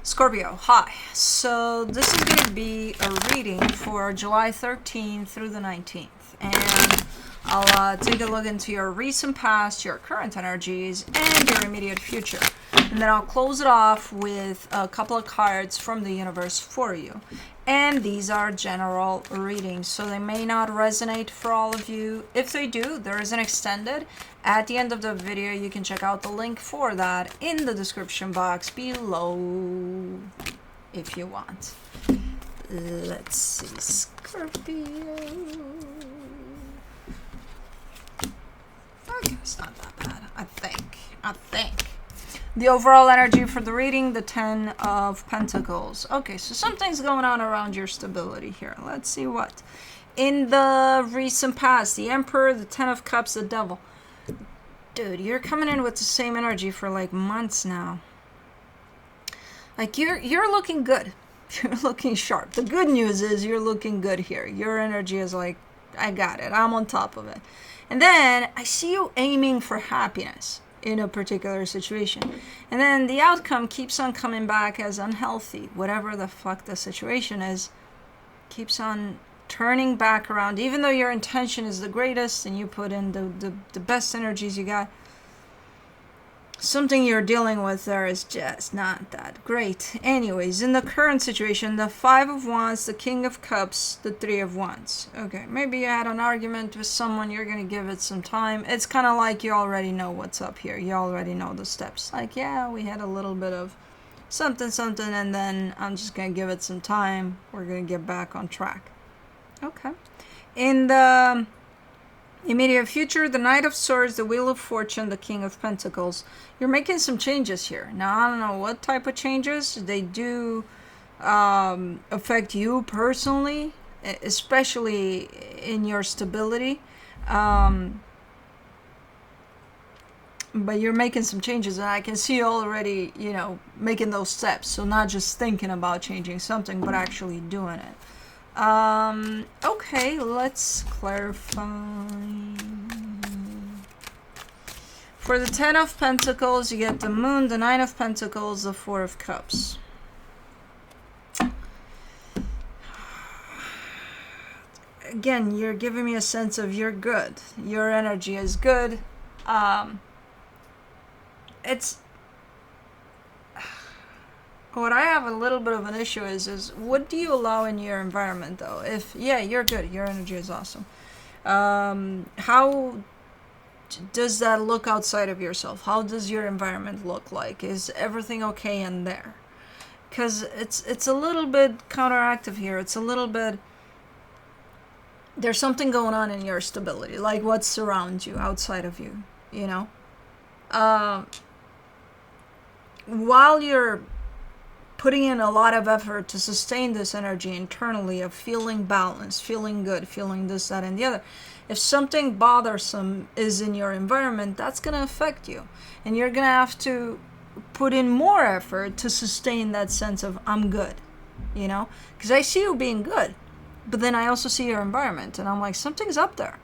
Scorpio, hi. So this is going to be a reading for July 13th through the 19th. And I'll take a look into your recent past, your current energies, and your immediate future. And then I'll close it off with a couple of cards from the universe for you. And these are general readings, so they may not resonate for all of you. If they do, there is an extended. At the end of the video, you can check out the link for that in the description box below if you want. Let's see, Scorpio. Okay, it's not that bad, I think. The overall energy for the reading, the 10 of Pentacles. Okay, so something's going on around your stability here. Let's see what. In the recent past, the Emperor, the 10 of Cups, the Devil. Dude, you're coming in with the same energy for like months now. Like you're looking good. You're looking sharp. The good news is you're looking good here. Your energy is like, I got it. I'm on top of it. And then I see you aiming for happiness in a particular situation. And then the outcome keeps on coming back as unhealthy. Whatever the fuck the situation is, keeps on turning back around. Even though your intention is the greatest and you put in the best energies you got, something you're dealing with there is just not that great. Anyways, in the current situation, the 5 of Wands, the King of Cups, the 3 of Wands. Okay, maybe you had an argument with someone, you're going to give it some time. It's kind of like you already know what's up here. You already know the steps. Like, yeah, we had a little bit of something, and then I'm just going to give it some time. We're going to get back on track. Okay. In the immediate future, the Knight of Swords, the Wheel of Fortune, the King of Pentacles. You're making some changes here. Now, I don't know what type of changes. They do affect you personally, especially in your stability. But you're making some changes, and I can see you already, making those steps. So not just thinking about changing something, but actually doing it. Okay, let's clarify. For the 10 of Pentacles, you get the Moon, the 9 of Pentacles, the 4 of Cups. Again, you're giving me a sense of you're good. Your energy is good. What I have a little bit of an issue is what do you allow in your environment, though? Yeah, you're good. Your energy is awesome. How does that look outside of yourself? How does your environment look like? Is everything okay in there? Because it's a little bit counteractive here. It's a little bit... There's something going on in your stability, like what surrounds you, outside of you, While you're putting in a lot of effort to sustain this energy internally of feeling balanced, feeling good, feeling this, that, and the other. If something bothersome is in your environment, that's going to affect you. And you're going to have to put in more effort to sustain that sense of, I'm good, Because I see you being good, but then I also see your environment, and I'm like, something's up there.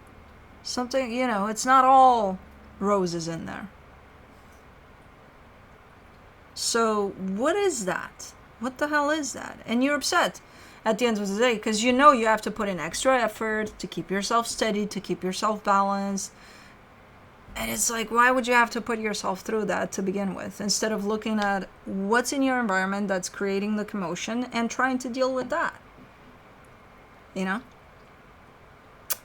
Something, it's not all roses in there. So what is that? What the hell is that? And you're upset at the end of the day because you have to put in extra effort to keep yourself steady, to keep yourself balanced. And it's like, why would you have to put yourself through that to begin with, instead of looking at what's in your environment that's creating the commotion and trying to deal with that? And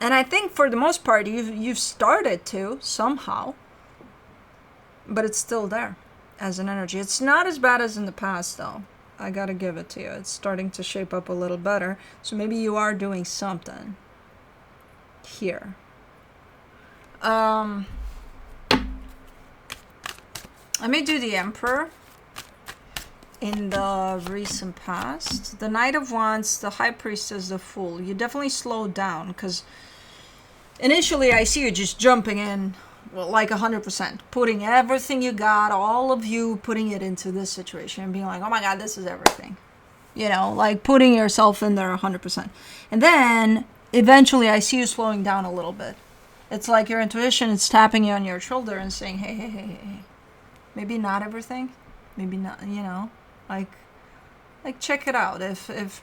I think for the most part you've started to somehow, but it's still there as an energy. It's not as bad as in the past, though. I gotta give it to you. It's starting to shape up a little better. So maybe you are doing something here. I may do the Emperor in the recent past. The Knight of Wands, the High Priestess, the Fool. You definitely slowed down because initially I see you just jumping in like 100%, putting everything you got, all of you, putting it into this situation and being like, oh my God, this is everything. Like putting yourself in there 100%. And then eventually I see you slowing down a little bit. It's like your intuition is tapping you on your shoulder and saying, hey, maybe not everything. Maybe not, like Like, check it out. If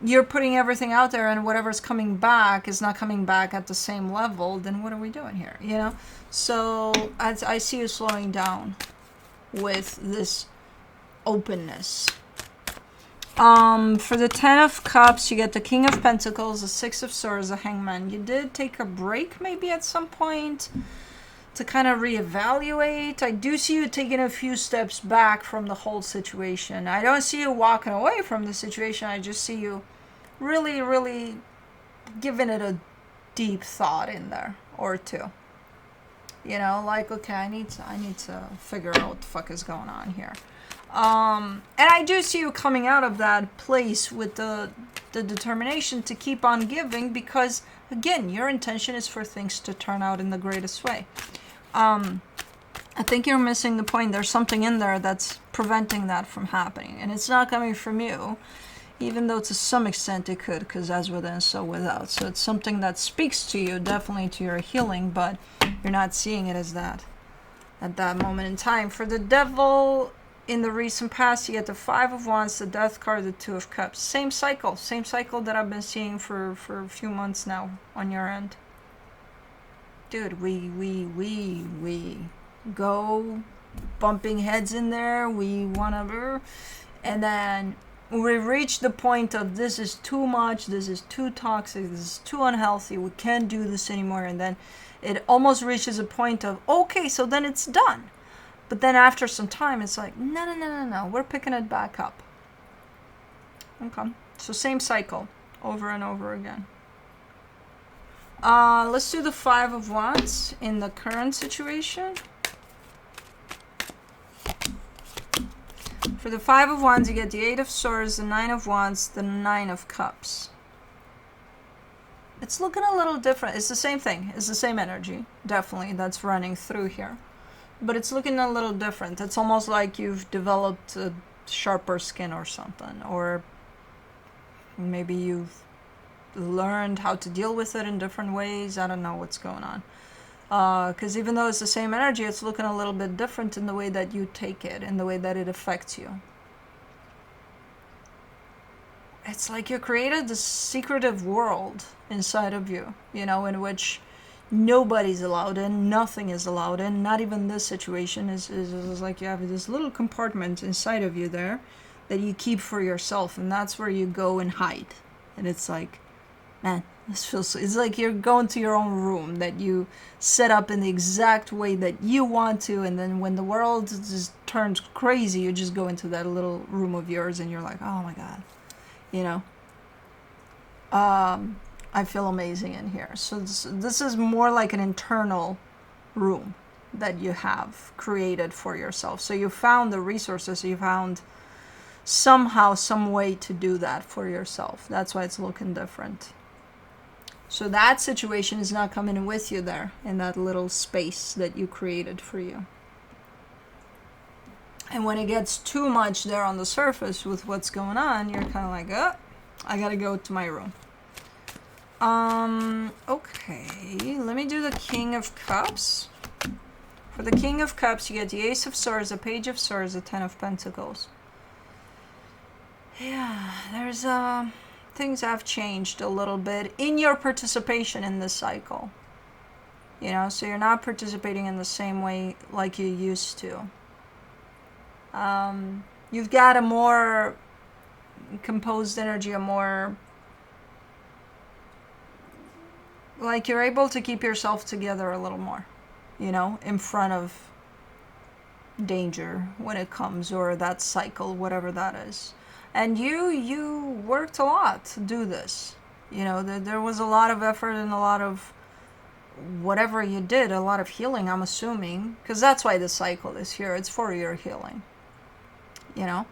you're putting everything out there and whatever's coming back is not coming back at the same level, then what are we doing here, you know? So I see you slowing down with this openness. For the 10 of Cups, you get the King of Pentacles, the 6 of Swords, the Hangman. You did take a break maybe at some point to kind of reevaluate. I do see you taking a few steps back from the whole situation. I don't see you walking away from the situation. I just see you really, really giving it a deep thought in there or two. You know, like, okay, I need to figure out what the fuck is going on here. And I do see you coming out of that place with the determination to keep on giving, because again, your intention is for things to turn out in the greatest way. I think you're missing the point. There's something in there that's preventing that from happening, and it's not coming from you, even though to some extent it could, because as within, so without. So it's something that speaks to you, definitely to your healing, but you're not seeing it as that at that moment in time. For the Devil, in the recent past, you get the 5 of Wands, the Death card, the 2 of Cups. Same cycle that I've been seeing for a few months now on your end. Dude, we go bumping heads in there, we wanna, and then we reach the point of this is too much, this is too toxic, this is too unhealthy, we can't do this anymore, and then it almost reaches a point of, okay, so then it's done. But then after some time, it's like, no, we're picking it back up. Okay, so same cycle over and over again. Let's do the 5 of Wands in the current situation. For the 5 of Wands, you get the 8 of Swords, the 9 of Wands, the 9 of Cups. It's looking a little different. It's the same thing. It's the same energy, definitely, that's running through here. But it's looking a little different. It's almost like you've developed a sharper skin or something. Or maybe you've learned how to deal with it in different ways. I don't know what's going on. Because even though it's the same energy, it's looking a little bit different in the way that you take it, in the way that it affects you. It's like you created this secretive world inside of you, you know, in which nobody's allowed in, nothing is allowed in, not even this situation. Is like you have this little compartment inside of you there that you keep for yourself, and that's where you go and hide. And it's like, man, this feels, it's like you're going to your own room that you set up in the exact way that you want to, and then when the world just turns crazy, you just go into that little room of yours and you're like, oh my god, you know. I feel amazing in here. So this is more like an internal room that you have created for yourself. So you found the resources, you found somehow some way to do that for yourself. That's why it's looking different. So that situation is not coming in with you there in that little space that you created for you. And when it gets too much there on the surface with what's going on, you're kind of like, oh, I gotta go to my room. Okay, let me do the King of Cups. For the King of Cups, you get the Ace of Swords, the Page of Swords, the 10 of Pentacles. Yeah, there's things have changed a little bit in your participation in this cycle. You know, so you're not participating in the same way like you used to. You've got a more composed energy, a more, like you're able to keep yourself together a little more, you know, in front of danger when it comes, or that cycle, whatever that is. And you worked a lot to do this. You know, there was a lot of effort and a lot of whatever you did, a lot of healing, I'm assuming, because that's why the cycle is here. It's for your healing, you know,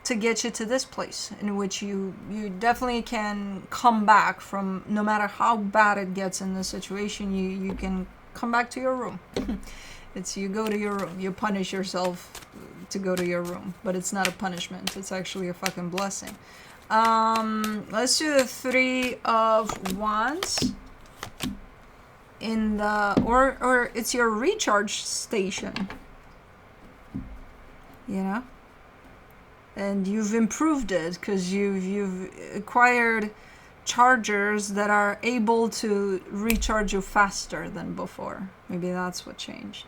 to get you to this place in which you definitely can come back from, no matter how bad it gets in this situation, you can come back to your room. It's you go to your room, you punish yourself to go to your room, but it's not a punishment, it's actually a fucking blessing. Let's do the 3 of Wands in the, or it's your recharge station, you know. and you've improved it because you've acquired chargers that are able to recharge you faster than before. Maybe that's what changed.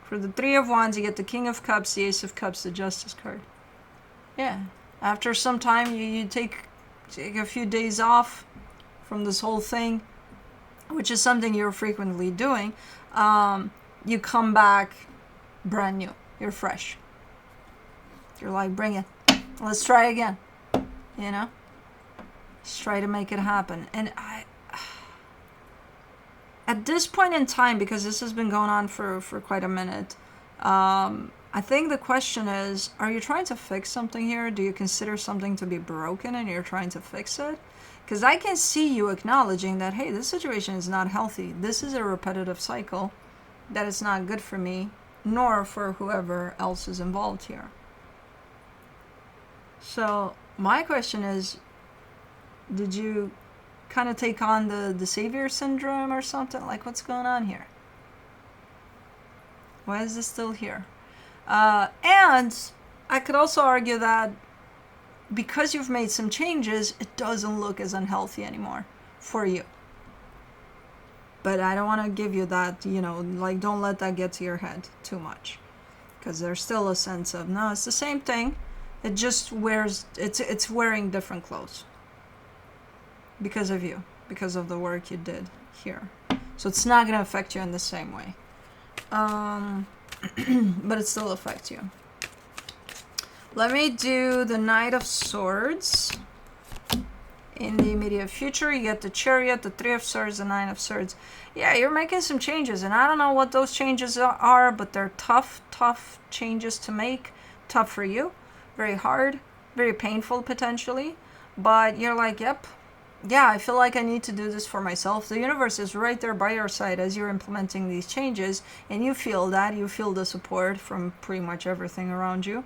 For the Three of Wands, you get the King of Cups, the Ace of Cups, the Justice card. Yeah. After some time, you take a few days off from this whole thing, which is something you're frequently doing. You come back brand new. You're fresh. You're like, bring it. Let's try again. You know? Let's try to make it happen. And at this point in time, because this has been going on for quite a minute, I think the question is, are you trying to fix something here? Do you consider something to be broken and you're trying to fix it? Because I can see you acknowledging that, hey, this situation is not healthy. This is a repetitive cycle that is not good for me, nor for whoever else is involved here. So my question is, did you kind of take on the savior syndrome or something? Like, what's going on here? Why is this still here? And I could also argue that because you've made some changes, it doesn't look as unhealthy anymore for you. But I don't want to give you that, like, don't let that get to your head too much. Because there's still a sense of, no, it's the same thing. It just it's wearing different clothes. Because of you. Because of the work you did here. So it's not going to affect you in the same way. But it still affects you. Let me do the Knight of Swords. In the immediate future, you get the Chariot, the Three of Swords, the Nine of Swords. Yeah, you're making some changes, and I don't know what those changes are, but they're tough changes to make. Tough for you, very hard, very painful potentially, but you're like, yep, yeah, I feel like I need to do this for myself. The universe is right there by your side as you're implementing these changes, and you feel that. You feel the support from pretty much everything around you,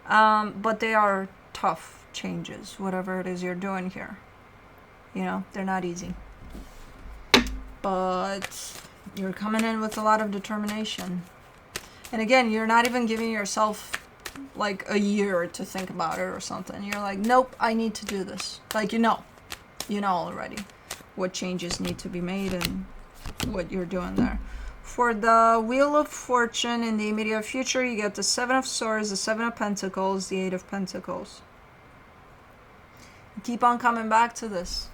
but they are tough changes, whatever it is you're doing here. They're not easy. But you're coming in with a lot of determination. And again, you're not even giving yourself like a year to think about it or something. You're like, nope, I need to do this. Like, you know already what changes need to be made and what you're doing there. For the Wheel of Fortune in the immediate future, you get the Seven of Swords, the Seven of Pentacles, the Eight of Pentacles. Keep on coming back to this.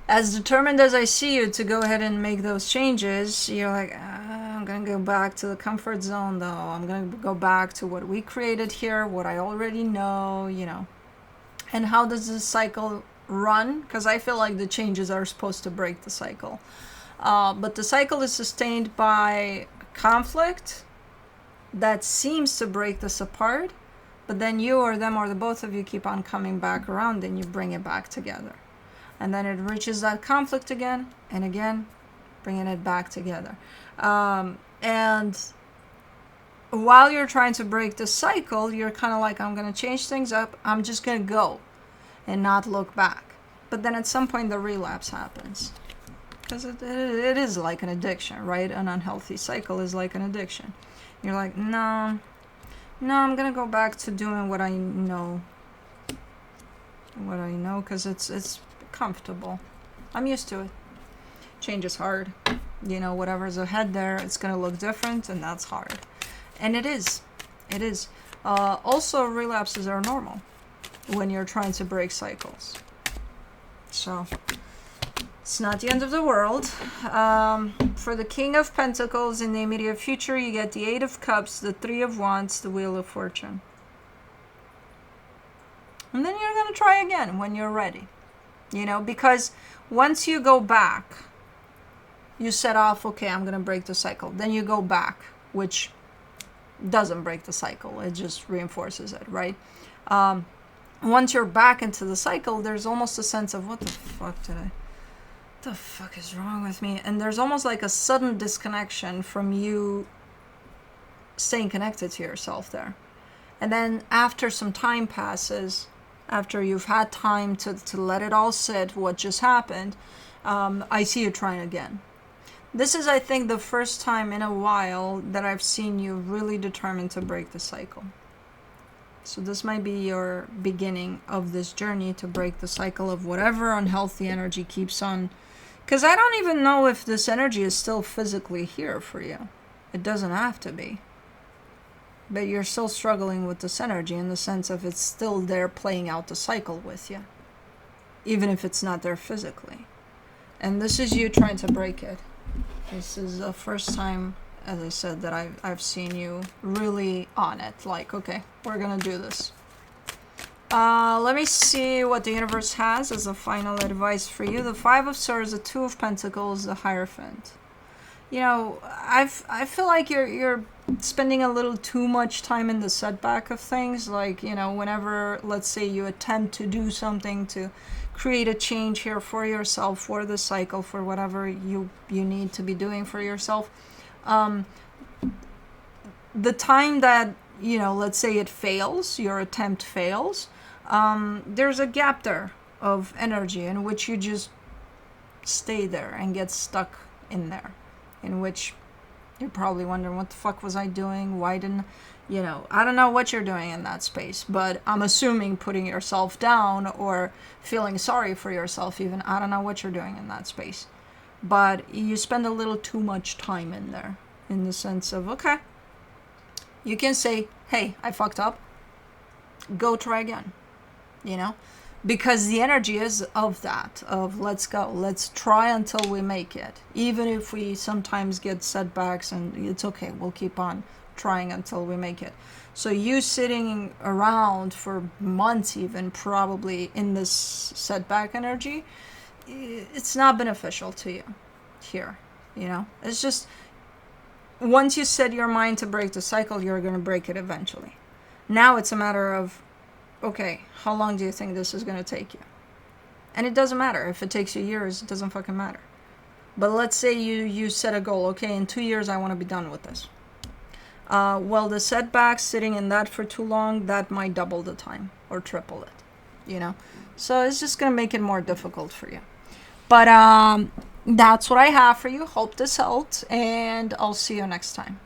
As determined as I see you to go ahead and make those changes, you're like, I'm going to go back to the comfort zone, though. I'm going to go back to what we created here, what I already know, And how does this cycle run? Because I feel like the changes are supposed to break the cycle. But the cycle is sustained by conflict that seems to break this apart. But then you or them or the both of you keep on coming back around and you bring it back together. And then it reaches that conflict again and again, bringing it back together. And while you're trying to break the cycle, you're kind of like, I'm going to change things up. I'm just going to go and not look back. But then at some point the relapse happens. Because it is like an addiction, right? An unhealthy cycle is like an addiction. You're like, no, I'm going to go back to doing what I know. Because it's comfortable. I'm used to it. Change is hard. Whatever's ahead there, it's going to look different, and that's hard. And it is. Also, relapses are normal when you're trying to break cycles. So, it's not the end of the world. For the King of Pentacles in the immediate future, you get the Eight of Cups, the Three of Wands, the Wheel of Fortune. And then you're going to try again when you're ready. Because once you go back, you set off, okay, I'm going to break the cycle. Then you go back, which doesn't break the cycle. It just reinforces it, right? Once you're back into the cycle, there's almost a sense of, what the fuck is wrong with me? And there's almost like a sudden disconnection from you staying connected to yourself there. And then after some time passes, after you've had time to let it all sit, what just happened, I see you trying again. This is, I think, the first time in a while that I've seen you really determined to break the cycle. So this might be your beginning of this journey to break the cycle of whatever unhealthy energy keeps on. Because I don't even know if this energy is still physically here for you. It doesn't have to be. But you're still struggling with this energy in the sense of it's still there playing out the cycle with you. Even if it's not there physically. And this is you trying to break it. This is the first time, as I said, that I've seen you really on it. Like, okay, we're gonna do this. Let me see what the universe has as a final advice for you. The Five of Swords, the Two of Pentacles, the Hierophant. You know, I feel like you're spending a little too much time in the setback of things. Like, you know, whenever, let's say, you attempt to do something to create a change here for yourself, for the cycle, for whatever you need to be doing for yourself. The time that, you know, let's say it fails, your attempt fails, there's a gap there of energy in which you just stay there and get stuck in there, in which you're probably wondering, what the fuck was I doing? Why didn't, you know, I don't know what you're doing in that space, but I'm assuming putting yourself down or feeling sorry for yourself even. I don't know what you're doing in that space, but you spend a little too much time in there, in the sense of, okay, you can say, hey, I fucked up, go try again, you know, because the energy is of that, of let's go, let's try until we make it, even if we sometimes get setbacks, and it's okay, we'll keep on trying until we make it. So you sitting around for months even, probably in this setback energy, it's not beneficial to you here, you know. It's just, once you set your mind to break the cycle, you're going to break it eventually. Now it's a matter of, okay, how long do you think this is going to take you? And it doesn't matter. If it takes you years, it doesn't fucking matter. But let's say you set a goal. Okay, in 2 years, I want to be done with this. Well, the setbacks, sitting in that for too long, that might double the time or triple it, you know? So it's just going to make it more difficult for you. But that's what I have for you. Hope this helped, and I'll see you next time.